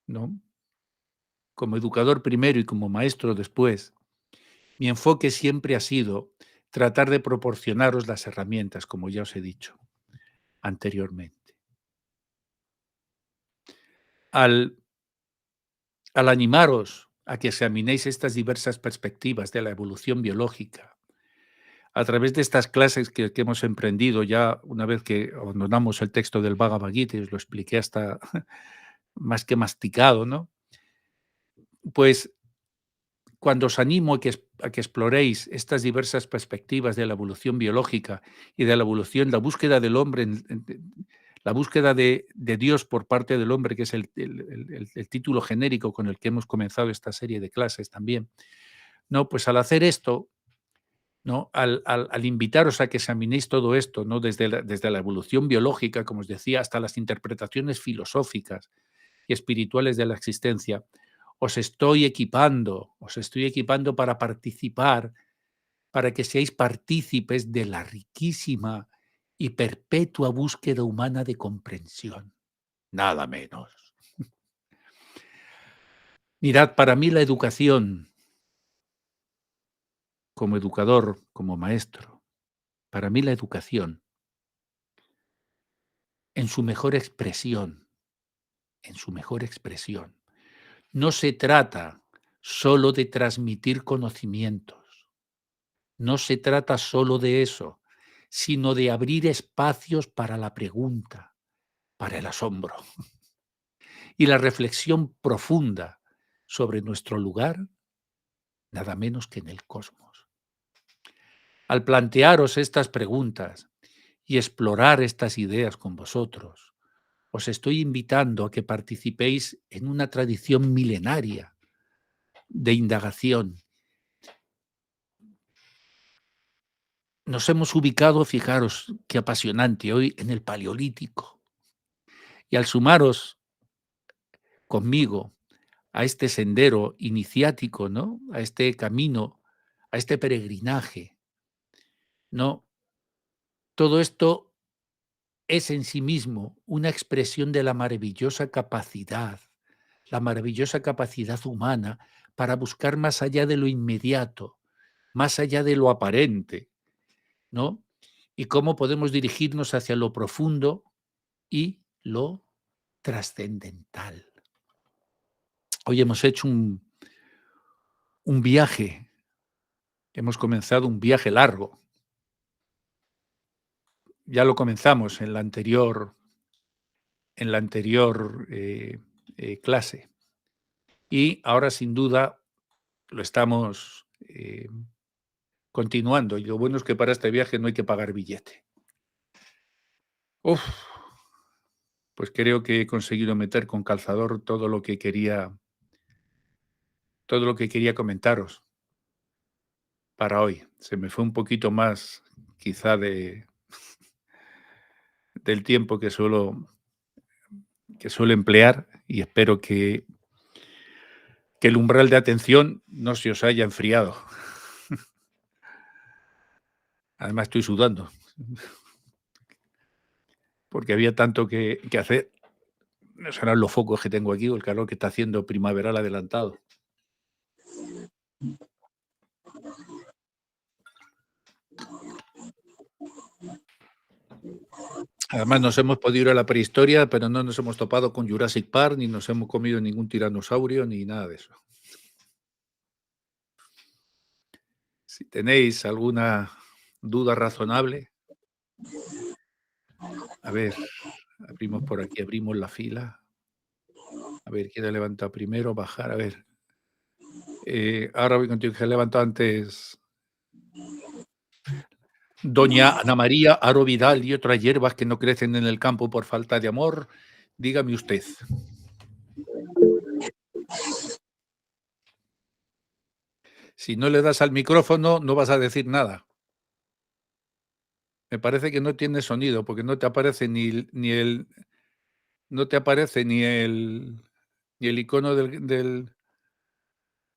¿no?, como educador primero y como maestro después, mi enfoque siempre ha sido tratar de proporcionaros las herramientas, como ya os he dicho anteriormente. Al animaros a que examinéis estas diversas perspectivas de la evolución biológica, a través de estas clases que hemos emprendido ya una vez que abandonamos el texto del Bhagavad Gita, y os lo expliqué hasta más que masticado, ¿no? Pues cuando os animo a que exploréis estas diversas perspectivas de la evolución biológica y de la evolución, la búsqueda del hombre, la búsqueda de Dios por parte del hombre, que es el título genérico con el que hemos comenzado esta serie de clases también, ¿no? Pues al hacer esto, ¿no? Al invitaros a que examinéis todo esto, ¿no? Desde la evolución biológica, como os decía, hasta las interpretaciones filosóficas y espirituales de la existencia, os estoy equipando para participar, para que seáis partícipes de la riquísima y perpetua búsqueda humana de comprensión, nada menos. Mirad, para mí la educación, como educador, como maestro, para mí la educación, en su mejor expresión, no se trata solo de transmitir conocimientos, no se trata solo de eso, sino de abrir espacios para la pregunta, para el asombro y la reflexión profunda sobre nuestro lugar, nada menos que en el cosmos. Al plantearos estas preguntas y explorar estas ideas con vosotros, os estoy invitando a que participéis en una tradición milenaria de indagación. Nos hemos ubicado, fijaros qué apasionante, hoy en el Paleolítico. Y al sumaros conmigo a este sendero iniciático, ¿no? A este camino, a este peregrinaje, ¿no? Todo esto es en sí mismo una expresión de la maravillosa capacidad humana para buscar más allá de lo inmediato, más allá de lo aparente, ¿no? Y cómo podemos dirigirnos hacia lo profundo y lo trascendental. Hoy hemos hecho un viaje, hemos comenzado un viaje largo. Ya lo comenzamos en la anterior clase. Y ahora, sin duda, lo estamos continuando. Y lo bueno es que para este viaje no hay que pagar billete. Uf, pues creo que he conseguido meter con calzador todo lo que quería comentaros para hoy. Se me fue un poquito más, quizá, del tiempo que suelo emplear, y espero que el umbral de atención no se os haya enfriado. Además estoy sudando, porque había tanto que hacer. No serán los focos que tengo aquí o el calor que está haciendo primaveral adelantado. Además nos hemos podido ir a la prehistoria, pero no nos hemos topado con Jurassic Park, ni nos hemos comido ningún tiranosaurio, ni nada de eso. Si tenéis alguna duda razonable, a ver, abrimos por aquí, abrimos la fila. A ver, ¿quién ha levantado primero? Bajar, a ver. Ahora voy contigo, que se ha levantado antes doña Ana María Aro Vidal y otras hierbas que no crecen en el campo por falta de amor. Dígame usted. Si no le das al micrófono, no vas a decir nada. Me parece que no tiene sonido, porque no te aparece no te aparece ni el icono del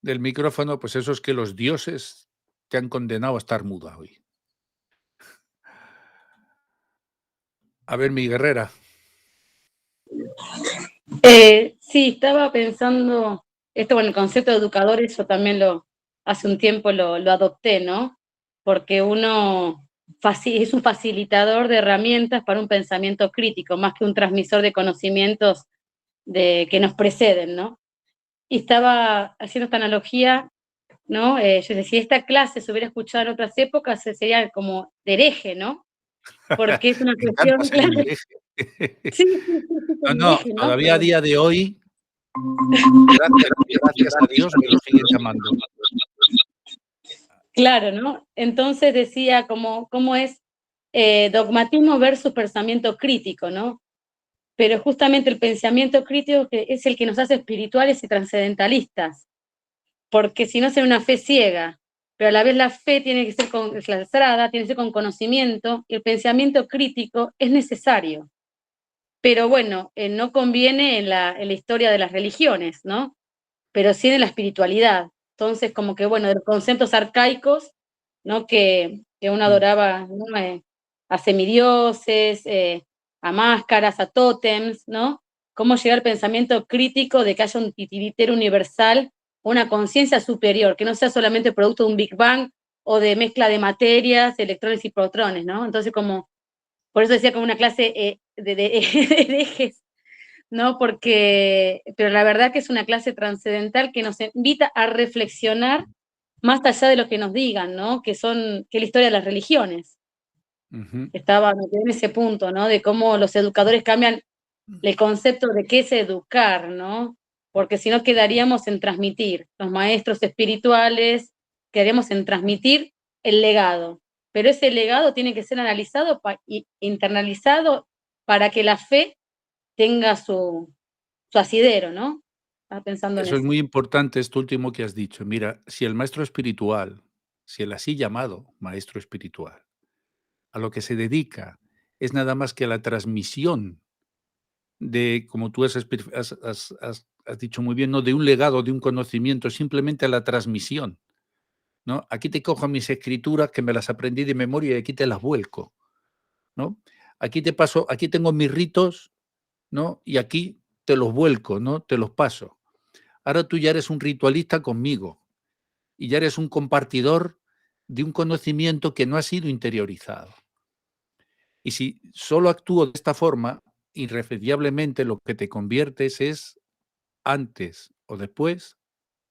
micrófono, pues eso es que los dioses te han condenado a estar muda hoy. A ver, mi guerrera. Sí, estaba pensando, bueno, el concepto de educador, eso también hace un tiempo lo adopté, ¿no? Porque uno es un facilitador de herramientas para un pensamiento crítico, más que un transmisor de conocimientos que nos preceden, ¿no? Y estaba haciendo esta analogía ¿no? Yo decía, si esta clase se hubiera escuchado en otras épocas, sería como de hereje, ¿no? Porque es una Me encanta cuestión, ser claro. un hereje. Sí, sí, sí, sí, No, como no, hereje, ¿no? todavía a Pero día de hoy, gracias a Dios, me lo siguen llamando. claro, ¿no? Entonces decía cómo es dogmatismo versus pensamiento crítico, ¿no? Pero justamente el pensamiento crítico es el que nos hace espirituales y trascendentalistas, porque si no sería una fe ciega, pero a la vez la fe tiene que ser claustrada, tiene que ser con conocimiento, y el pensamiento crítico es necesario. Pero bueno, no conviene en la historia de las religiones, ¿no? Pero sí en la espiritualidad. Entonces, como que, bueno, de los conceptos arcaicos, ¿no? Que uno Mm. adoraba, ¿no? A semidioses, a máscaras, a tótems, ¿no? Cómo llegar al pensamiento crítico de que haya un titiritero universal, una conciencia superior, que no sea solamente producto de un Big Bang o de mezcla de materias, electrones y protones, ¿no? Entonces, como, por eso decía como una clase de herejes, ¿no? Porque, pero la verdad que es una clase trascendental que nos invita a reflexionar más allá de lo que nos digan, ¿no? Que la historia de las religiones. Ujú. Estaba me quedé en ese punto, ¿no? De cómo los educadores cambian el concepto de qué es educar, ¿no? Porque si no quedaríamos en transmitir, los maestros espirituales, quedaríamos en transmitir el legado. Pero ese legado tiene que ser analizado y internalizado para que la fe tenga su asidero, ¿no? Estaba pensando en Eso es eso. muy importante, esto último que has dicho. Mira, si el maestro espiritual, si el así llamado maestro espiritual, a lo que se dedica es nada más que a la transmisión de, como tú has dicho muy bien, no de un legado, de un conocimiento, simplemente a la transmisión, ¿no? Aquí te cojo mis escrituras que me las aprendí de memoria y aquí te las vuelco, ¿no? Aquí te paso, aquí tengo mis ritos, ¿no? Y aquí te los vuelco, ¿no? Te los paso. Ahora tú ya eres un ritualista conmigo y ya eres un compartidor de un conocimiento que no ha sido interiorizado. Y si solo actúo de esta forma, irreflexionablemente lo que te conviertes es, antes o después,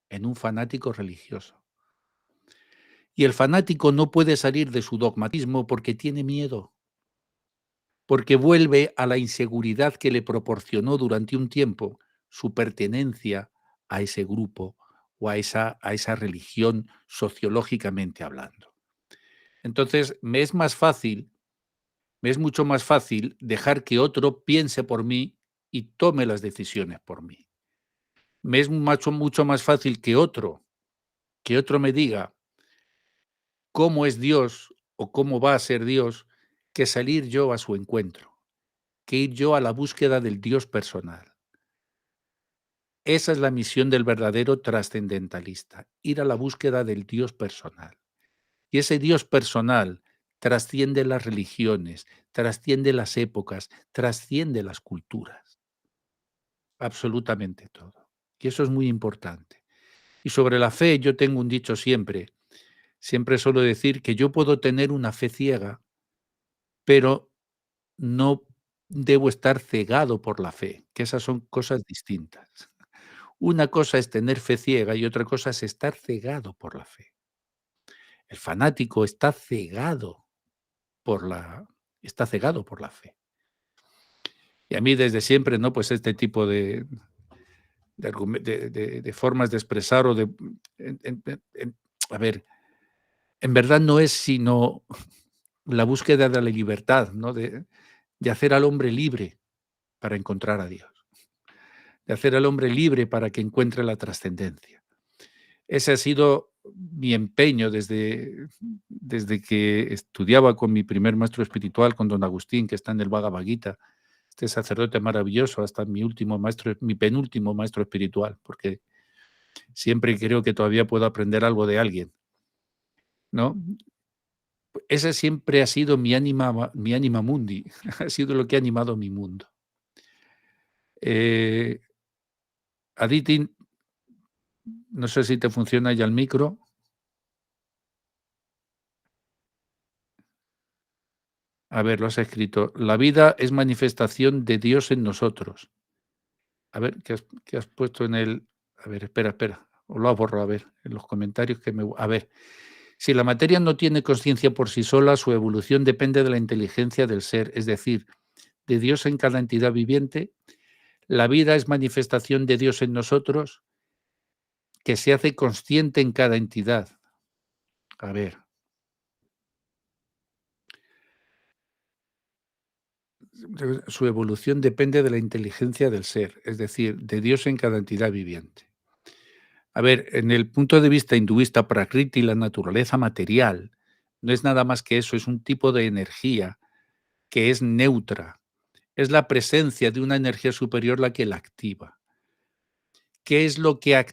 en un fanático religioso. Y el fanático no puede salir de su dogmatismo porque tiene miedo, porque vuelve a la inseguridad que le proporcionó durante un tiempo su pertenencia a ese grupo o a esa religión sociológicamente hablando. Entonces, me es mucho más fácil dejar que otro piense por mí y tome las decisiones por mí. Me es mucho más fácil que otro me diga cómo es Dios o cómo va a ser Dios, que salir yo a su encuentro, que ir yo a la búsqueda del Dios personal. Esa es la misión del verdadero trascendentalista, ir a la búsqueda del Dios personal. Y ese Dios personal trasciende las religiones, trasciende las épocas, trasciende las culturas, absolutamente todo. Y eso es muy importante. Y sobre la fe, yo tengo un dicho siempre suelo decir que yo puedo tener una fe ciega, pero no debo estar cegado por la fe, que esas son cosas distintas. Una cosa es tener fe ciega y otra cosa es estar cegado por la fe. El fanático por la está cegado por la fe. Y a mí desde siempre, ¿no? Pues este tipo de formas de expresar o de a ver, en verdad no es sino la búsqueda de la libertad, ¿no? De hacer al hombre libre para encontrar a Dios, de hacer al hombre libre para que encuentre la trascendencia. Ese ha sido mi empeño desde que estudiaba con mi primer maestro espiritual, con don Agustín, que está en el Bhagavad Gita, este sacerdote maravilloso, hasta mi penúltimo maestro espiritual, porque siempre creo que todavía puedo aprender algo de alguien, ¿no? Ese siempre ha sido mi anima mundi, ha sido lo que ha animado mi mundo. Aditi, no sé si te funciona ya el micro. A ver, lo has escrito. La vida es manifestación de Dios en nosotros. A ver, ¿qué has puesto en el? A ver, espera. O lo has borrado, a ver, en los comentarios que me... A ver, si la materia no tiene conciencia por sí sola, su evolución depende de la inteligencia del ser, es decir, de Dios en cada entidad viviente. La vida es manifestación de Dios en nosotros, que se hace consciente en cada entidad. A ver. Su evolución depende de la inteligencia del ser, es decir, de Dios en cada entidad viviente. A ver, en el punto de vista hinduista, Prakriti, la naturaleza material, no es nada más que eso, es un tipo de energía que es neutra. Es la presencia de una energía superior la que la activa. ¿Qué es lo que,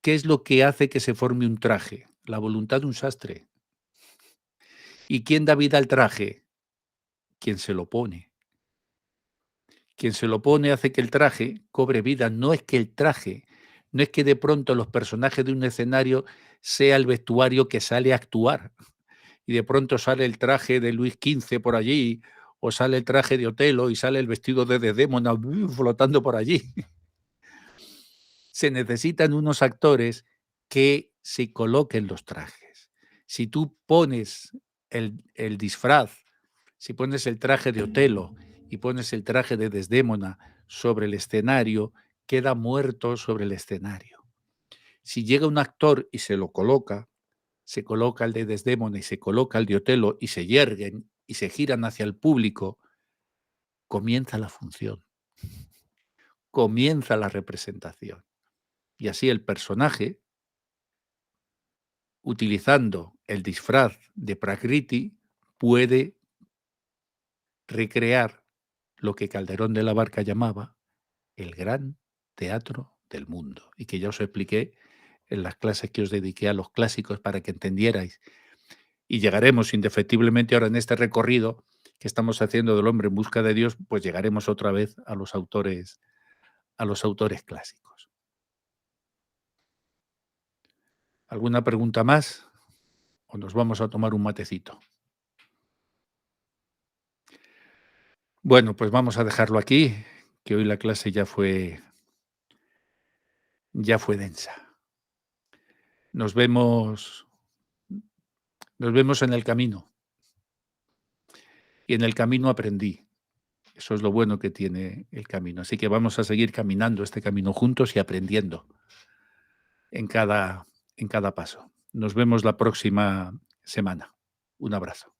qué es lo que hace que se forme un traje? La voluntad de un sastre. ¿Y quién da vida al traje? Quien se lo pone. Quien se lo pone hace que el traje cobre vida. No es que el traje, no es que de pronto los personajes de un escenario sea el vestuario que sale a actuar. Y de pronto sale el traje de Luis XV por allí, o sale el traje de Otelo y sale el vestido de Desdémona flotando por allí. Se necesitan unos actores que se coloquen los trajes. Si tú pones el disfraz, si pones el traje de Otelo y pones el traje de Desdémona sobre el escenario, queda muerto sobre el escenario. Si llega un actor y se coloca el de Desdémona y se coloca el de Otelo y se yerguen y se giran hacia el público, comienza la función, comienza la representación. Y así el personaje, utilizando el disfraz de Prakriti, puede recrear lo que Calderón de la Barca llamaba el gran teatro del mundo, y que ya os expliqué en las clases que os dediqué a los clásicos para que entendierais. Y llegaremos indefectiblemente ahora en este recorrido que estamos haciendo del hombre en busca de Dios, pues llegaremos otra vez a los autores clásicos. ¿Alguna pregunta más? ¿O nos vamos a tomar un matecito? Bueno, pues vamos a dejarlo aquí, que hoy la clase ya fue densa. Nos vemos en el camino. Y en el camino aprendí. Eso es lo bueno que tiene el camino. Así que vamos a seguir caminando este camino juntos y aprendiendo en cada paso. Nos vemos la próxima semana. Un abrazo.